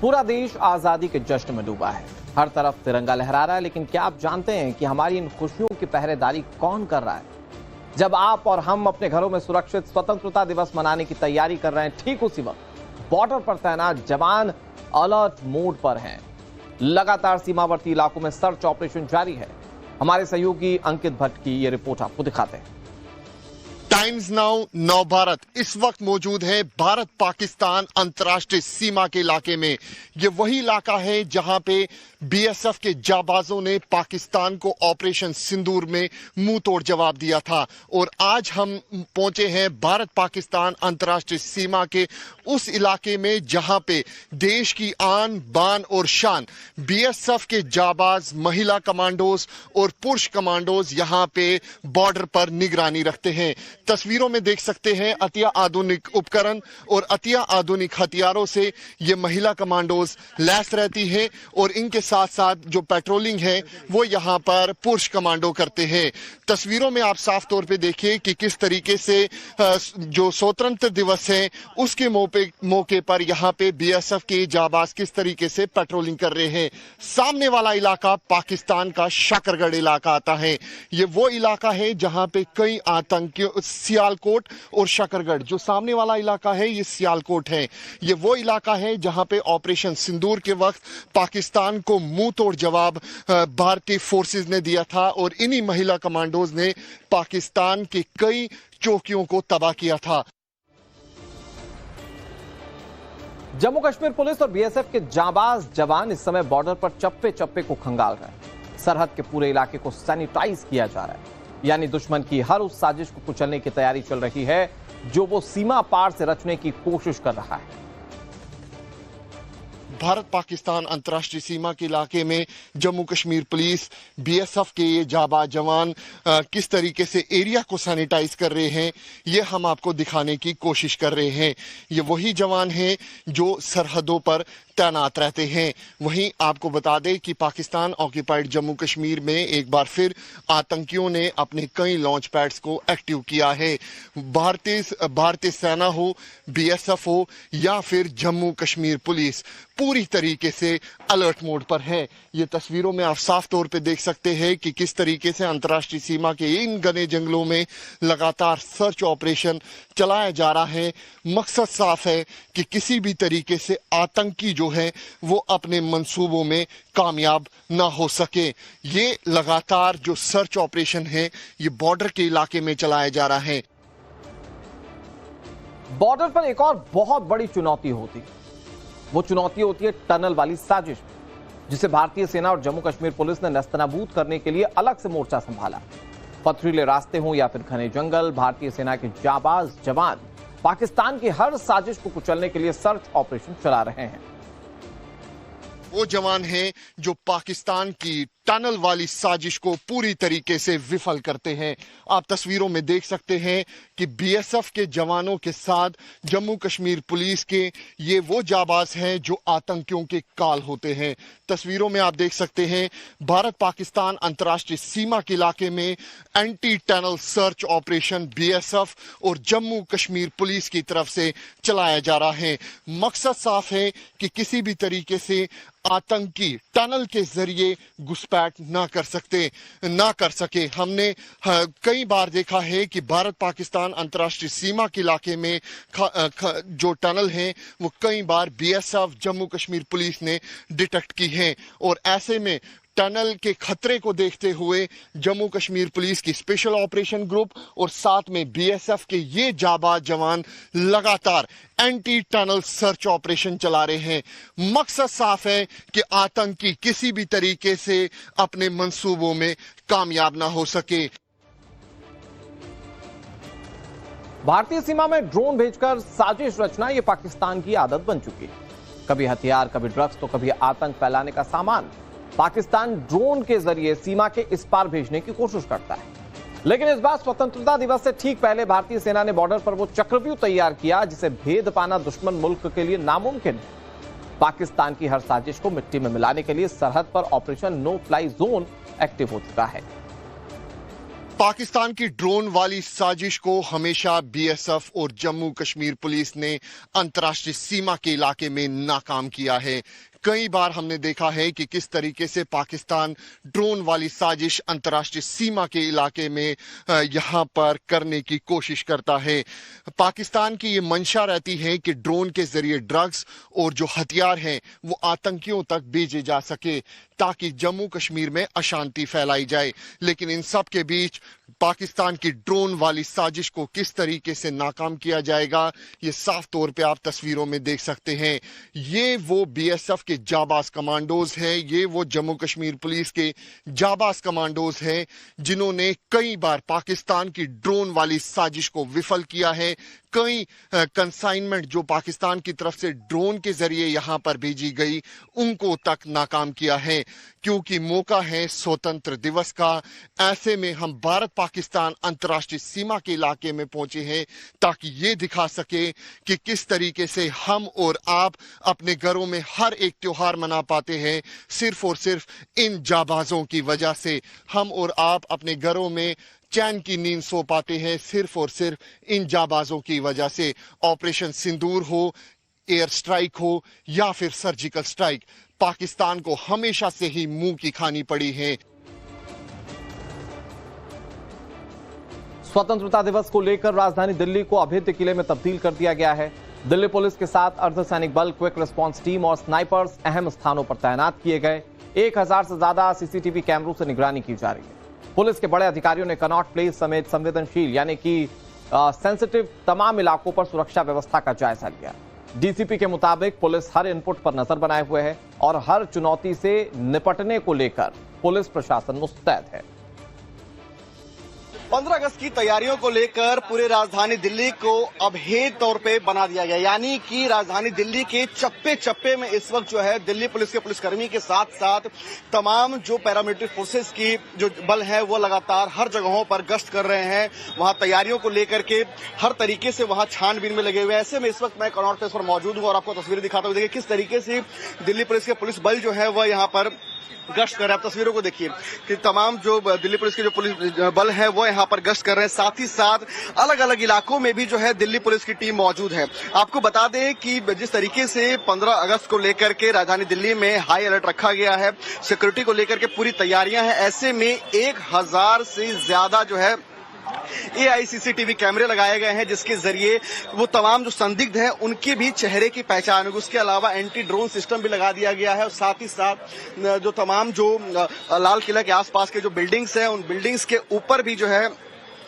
पूरा देश आजादी के जश्न में डूबा है। हर तरफ तिरंगा लहरा रहा है, लेकिन क्या आप जानते हैं कि हमारी इन खुशियों की पहरेदारी कौन कर रहा है? जब आप और हम अपने घरों में सुरक्षित स्वतंत्रता दिवस मनाने की तैयारी कर रहे हैं, ठीक उसी वक्त बॉर्डर पर तैनात जवान अलर्ट मोड पर हैं। लगातार सीमावर्ती इलाकों में सर्च ऑपरेशन जारी है। हमारे सहयोगी अंकित भट्ट की ये रिपोर्ट आपको दिखाते हैं। टाइम्स नाउ नव भारत इस वक्त मौजूद है भारत पाकिस्तान अंतर्राष्ट्रीय सीमा के इलाके में। ये वही इलाका है जहां पे बीएसएफ के जाबाजों ने पाकिस्तान को ऑपरेशन सिंदूर में मुंह तोड़ जवाब दिया था। और आज हम पहुंचे हैं भारत पाकिस्तान अंतर्राष्ट्रीय सीमा के उस इलाके में जहां पे देश की आन बान और शान बीएसएफ के जाबाज, महिला कमांडोज और पुरुष कमांडोज यहां पे बॉर्डर पर निगरानी रखते हैं। तस्वीरों में देख सकते हैं अतिया आधुनिक उपकरण और अतिया आधुनिक हथियारों से ये महिला कमांडोज लैस रहती है और इनके साथ साथ जो पेट्रोलिंग है वो यहाँ पर पुरुष कमांडो करते हैं। तस्वीरों में आप साफ तौर पे देखिए कि किस तरीके से जो स्वतंत्रता दिवस है उसके मौके पर यहाँ पे बीएसएफ के जाबाज किस तरीके से पेट्रोलिंग कर रहे हैं। सामने वाला इलाका पाकिस्तान का शकरगढ़ इलाका आता है। ये वो इलाका है जहां पे कई आतंकियों, सियालकोट और शकरगढ़, जो सामने वाला इलाका है ये सियालकोट है। ये वो इलाका है जहां पे ऑपरेशन सिंदूर के वक्त पाकिस्तान को मुंह तोड़ जवाब भारतीय फोर्सेस ने दिया था और इन्हीं महिला कमांडोज ने पाकिस्तान की कई चौकियों को तबाह किया था। जम्मू कश्मीर पुलिस और बीएसएफ के जाबाज जवान इस समय बॉर्डर पर चप्पे चप्पे को खंगाल रहे हैं। सरहद के पूरे इलाके को सैनिटाइज किया जा रहा है, यानी दुश्मन की हर उस साजिश को कुचलने की तैयारी चल रही है जो वो सीमा पार से रचने की कोशिश कर रहा है। भारत पाकिस्तान अंतर्राष्ट्रीय सीमा के इलाके में जम्मू कश्मीर पुलिस, बीएसएफ के ये जाबाज जवान किस तरीके से एरिया को सैनिटाइज कर रहे हैं ये हम आपको दिखाने की कोशिश कर रहे हैं। ये वही जवान हैं जो सरहदों पर तैनात रहते हैं। वहीं आपको बता दें कि पाकिस्तान ऑक्यूपाइड जम्मू कश्मीर में एक बार फिर आतंकियों ने अपने कई लॉन्च पैड्स को एक्टिव किया है। भारतीय सेना हो, बीएसएफ हो या फिर जम्मू कश्मीर पुलिस पूरी तरीके से अलर्ट मोड पर है। ये तस्वीरों में आप साफ तौर पे देख सकते हैं कि किस तरीके से अंतर्राष्ट्रीय सीमा के इन घने जंगलों में लगातार सर्च ऑपरेशन चलाया जा रहा है। मकसद साफ है कि किसी भी तरीके से आतंकी जो है वो अपने मंसूबों में कामयाब ना हो सके। ये लगातार जो सर्च ऑपरेशन है ये बॉर्डर के इलाके में चलाया जा रहा है। बॉर्डर पर एक और बहुत बड़ी चुनौती होती है, वो चुनौती होती है टनल वाली साजिश, जिसे भारतीय सेना और जम्मू कश्मीर पुलिस ने नेस्तनाबूद करने के लिए अलग से मोर्चा संभाला। पथरीले रास्ते हों या फिर घने जंगल, भारतीय सेना के जाबाज जवान पाकिस्तान की हर साजिश को कुचलने के लिए सर्च ऑपरेशन चला रहे हैं। वो जवान हैं जो पाकिस्तान की टनल वाली साजिश को पूरी तरीके से विफल करते हैं। आप तस्वीरों में देख सकते हैं कि बीएसएफ के जवानों के साथ जम्मू कश्मीर पुलिस के ये वो जाबाज हैं जो आतंकियों के काल होते हैं। तस्वीरों में आप देख सकते हैं भारत पाकिस्तान अंतर्राष्ट्रीय सीमा के इलाके में anti tunnel search operation BSF और जम्मू कश्मीर पुलिस की तरफ से चलाया जा रहा है। मकसद साफ है कि किसी भी तरीके से आतंकी टनल के जरिए घुसपैठ ना कर सके। हमने कई बार देखा है कि भारत पाकिस्तान अंतर्राष्ट्रीय सीमा के इलाके में जो टनल हैं वो कई बार बीएसएफ, जम्मू कश्मीर पुलिस ने डिटेक्ट की हैं और ऐसे में टनल के खतरे को देखते हुए जम्मू कश्मीर पुलिस की स्पेशल ऑपरेशन ग्रुप और साथ में बीएसएफ के ये जाबाज जवान लगातार एंटी टनल सर्च ऑपरेशन चला रहे हैं। मकसद साफ है कि आतंकी किसी भी तरीके से अपने मंसूबों में कामयाब ना हो सके। भारतीय सीमा में ड्रोन भेजकर साजिश रचना ये पाकिस्तान की आदत बन चुकी है। कभी हथियार, कभी ड्रग्स तो कभी आतंक फैलाने का सामान पाकिस्तान ड्रोन के जरिए सीमा के इस पार भेजने की कोशिश करता है। लेकिन इस बार स्वतंत्रता दिवस से ठीक पहले भारतीय सेना ने बॉर्डर पर वो चक्रव्यूह तैयार किया जिसे भेद पाना दुश्मन मुल्क के लिए नामुमकिन है। पाकिस्तान की हर साजिश को मिट्टी में मिलाने के लिए सरहद पर operation no fly zone active हो चुका है। पाकिस्तान की ड्रोन वाली साजिश को हमेशा बीएसएफ और जम्मू कश्मीर पुलिस ने अंतर्राष्ट्रीय सीमा के इलाके में नाकाम किया है। कई बार हमने देखा है कि किस तरीके से पाकिस्तान ड्रोन वाली साजिश अंतर्राष्ट्रीय सीमा के इलाके में यहां पर करने की कोशिश करता है। पाकिस्तान की ये मंशा रहती है कि ड्रोन के जरिए ड्रग्स और जो हथियार हैं वो आतंकियों तक भेजे जा सके ताकि जम्मू कश्मीर में अशांति फैलाई जाए। लेकिन इन सब के बीच पाकिस्तान की ड्रोन वाली साजिश को किस तरीके से नाकाम किया जाएगा, ये साफ तौर पे आप तस्वीरों में देख सकते हैं। ये वो बीएसएफ के जाबाज कमांडोज हैं, ये वो जम्मू कश्मीर पुलिस के जाबाज कमांडोज हैं जिन्होंने कई बार पाकिस्तान की ड्रोन वाली साजिश को विफल किया है। कई कंसाइनमेंट जो पाकिस्तान की तरफ से ड्रोन के जरिए यहां पर भेजी गई उनको तक नाकाम किया है। क्योंकि मौका है स्वतंत्र दिवस का, ऐसे में हम भारत पाकिस्तान अंतर्राष्ट्रीय सीमा के इलाके में पहुंचे हैं ताकि ये दिखा सके कि किस तरीके से हम और आप अपने घरों में हर एक त्योहार मना पाते हैं सिर्फ और सिर्फ इन जाबाजों की वजह से। हम और आप अपने घरों में चैन की नींद सो पाते हैं सिर्फ और सिर्फ इन जाबाजों की वजह से। ऑपरेशन सिंदूर हो, एयर स्ट्राइक हो या फिर सर्जिकल स्ट्राइक, पाकिस्तान को हमेशा से ही मुंह की खानी पड़ी है। स्वतंत्रता दिवस को लेकर राजधानी दिल्ली को अभेद्य किले में तब्दील कर दिया गया है। दिल्ली पुलिस के साथ अर्धसैनिक बल, क्विक रिस्पांस टीम और स्नाइपर्स अहम स्थानों पर तैनात किए गए। 1000 से ज्यादा सीसीटीवी कैमरों से निगरानी की जा रही है। पुलिस के बड़े अधिकारियों ने कनॉट प्लेस समेत संवेदनशील यानी कि सेंसिटिव तमाम इलाकों पर सुरक्षा व्यवस्था का जायजा लिया। डीसीपी के मुताबिक पुलिस हर इनपुट पर नजर बनाए हुए है और हर चुनौती से निपटने को लेकर पुलिस प्रशासन मुस्तैद है। 15 अगस्त की तैयारियों को लेकर पूरे राजधानी दिल्ली को अभेद तौर पे बना दिया गया, यानी कि राजधानी दिल्ली के चप्पे चप्पे में इस वक्त जो है दिल्ली पुलिस के पुलिसकर्मी के साथ साथ तमाम जो पैरामिलिट्री फोर्सेस की जो बल है वो लगातार हर जगहों पर गश्त कर रहे हैं। वहां तैयारियों को लेकर के हर तरीके से वहां छानबीन में लगे हुए हैं। ऐसे में इस वक्त मैं कनॉट प्लेस पर मौजूद हूं और आपको तस्वीरें दिखाता हूं। देखिए किस तरीके से दिल्ली पुलिस के पुलिस बल जो है वह यहाँ पर गश्त कर रहे हैं। आप तस्वीरों को देखिए कि तमाम जो दिल्ली पुलिस के जो पुलिस बल है वो यहाँ पर गश्त कर रहे हैं। साथ ही साथ अलग अलग इलाकों में भी जो है दिल्ली पुलिस की टीम मौजूद है। आपको बता दें कि जिस तरीके से 15 अगस्त को लेकर के राजधानी दिल्ली में हाई अलर्ट रखा गया है, सिक्योरिटी को लेकर के पूरी तैयारियां हैं। ऐसे में 1000 से ज्यादा जो है AI CCTV कैमरे लगाए गए हैं जिसके जरिए वो तमाम जो संदिग्ध हैं उनके भी चेहरे की पहचान होगी। उसके अलावा एंटी ड्रोन सिस्टम भी लगा दिया गया है और साथ ही साथ जो तमाम जो लाल किला के आसपास के जो बिल्डिंग्स हैं उन बिल्डिंग्स के ऊपर भी जो है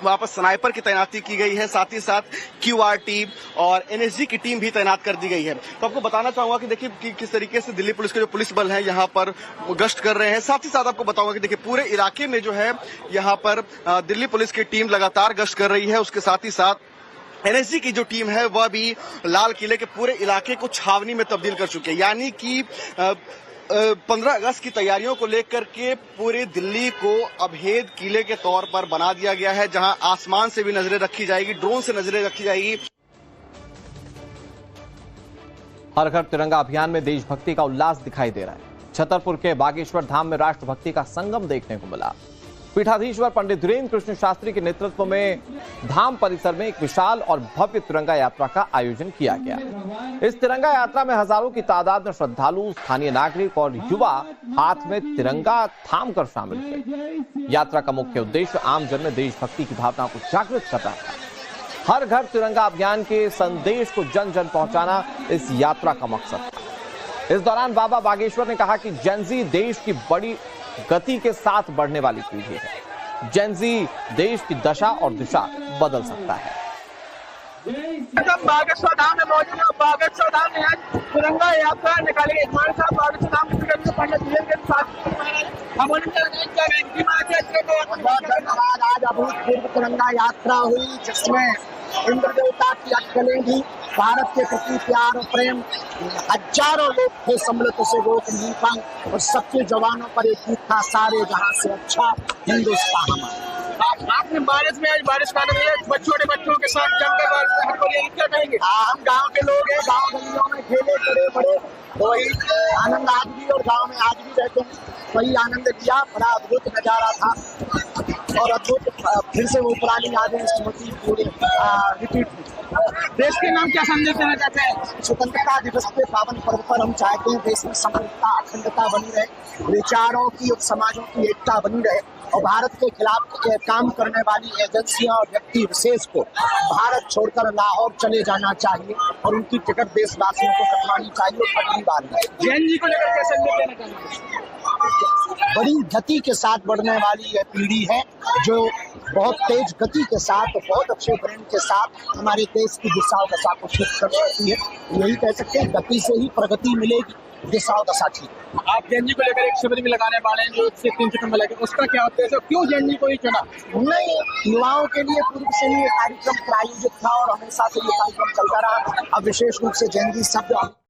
वहां पर स्नाइपर की तैनाती की गई है। साथ ही साथ QRT और NSG की टीम भी तैनात कर दी गई है। तो आपको बताना चाहूंगा कि देखिए कि किस तरीके से दिल्ली पुलिस के जो पुलिस बल हैं यहाँ पर गश्त कर रहे हैं। साथ ही साथ आपको बताऊंगा कि देखिए पूरे इलाके में जो है यहाँ पर दिल्ली पुलिस की टीम लगातार गश्त कर रही है। उसके साथ ही साथ NSG की जो टीम है वह भी लाल किले के पूरे इलाके को छावनी में तब्दील कर चुकी है, यानी कि 15 अगस्त की तैयारियों को लेकर के पूरे दिल्ली को अभेद किले के तौर पर बना दिया गया है, जहां आसमान से भी नजरें रखी जाएगी, ड्रोन से नजरें रखी जाएगी। हर घर तिरंगा अभियान में देशभक्ति का उल्लास दिखाई दे रहा है। छतरपुर के बागेश्वर धाम में राष्ट्रभक्ति का संगम देखने को मिला। पीठाधीश्वर पंडित धीरेन्द्र कृष्ण शास्त्री के नेतृत्व में धाम परिसर में एक विशाल और भव्य तिरंगा यात्रा का आयोजन किया गया। इस तिरंगा यात्रा में हजारों की तादाद में श्रद्धालु, स्थानीय नागरिक और युवा हाथ में तिरंगा थाम कर शामिल हुए। यात्रा का मुख्य उद्देश्य आमजन में देशभक्ति की भावना को जागृत करना है। हर घर तिरंगा अभियान के संदेश को जन जन पहुंचाना इस यात्रा का मकसद था। इस दौरान बाबा बागेश्वर ने कहा कि जेनजी देश की बड़ी गति के साथ बढ़ने वाली पीढ़ी है। जेनजी देश की दशा और दिशा बदल सकता है। बागेश्वर धाम में मौजूद है। बागेश्वर धाम में आज तिरंगा यात्रा निकाली गई। हमारे साथ बागेश्वर धाम के पंडित धीरेन्द्र के साथ आज अभूतपूर्व तिरंगा यात्रा हुई जिसमें इंद्र देवता की अटकलें भी, भारत के प्रति प्यार और प्रेम, हजारों लोग थे सम्मिलित उसे रोक नहीं पाए और सबके जवानों पर एक गीत था, सारे जहां से अच्छा हिंदुस्तान हमारा। आपने बारिश में आज बारिश का छोटे बच्चों के साथ जमकर क्या कहेंगे? हम गांव के लोग हैं, गांव गलियों में खेले बड़े बड़े, वही आनंद आज भी और गांव में आज भी रहते हैं, वही आनंद लिया। बड़ा अद्भुत नजारा था। और अद्भुत फिर से वो पुरानी यादें स्मृति पूरे रिपीट हुई। देश के नाम क्या संदेश देना चाहते हैं? स्वतंत्रता दिवस के पावन पर्व पर हम चाहते हैं देश में समग्रता अखंडता बनी रहे, विचारों की और समाजों की एकता बनी रहे और भारत के खिलाफ काम करने वाली एजेंसियां और व्यक्ति विशेष को भारत छोड़कर लाहौर चले जाना चाहिए और उनकी टिकट देशवासियों को कटवानी चाहिए। अगली बार जैन जी को लेकर क्या संदेश देना चाहेंगे? बड़ी गति के साथ बढ़ने वाली यह पीढ़ी है जो बहुत तेज गति के साथ बहुत अच्छे ब्रेन के साथ हमारे देश की दिशा और दशा को ठीक कर सकती है। यही कह सकते हैं गति से ही प्रगति मिलेगी, दिशा और दशा ठीक। आप जैन जी को लेकर एक शिविर भी लगाने वाले हैं जो 3 सितंबर लगे, उसका क्या उद्देश्य है? क्यों जैन जी को ही चुना? नहीं, युवाओं के लिए पूर्व से ही ये कार्यक्रम प्रायोजित था और हमेशा से ये कार्यक्रम चलता रहा। अब विशेष रूप से जैन जी शब्द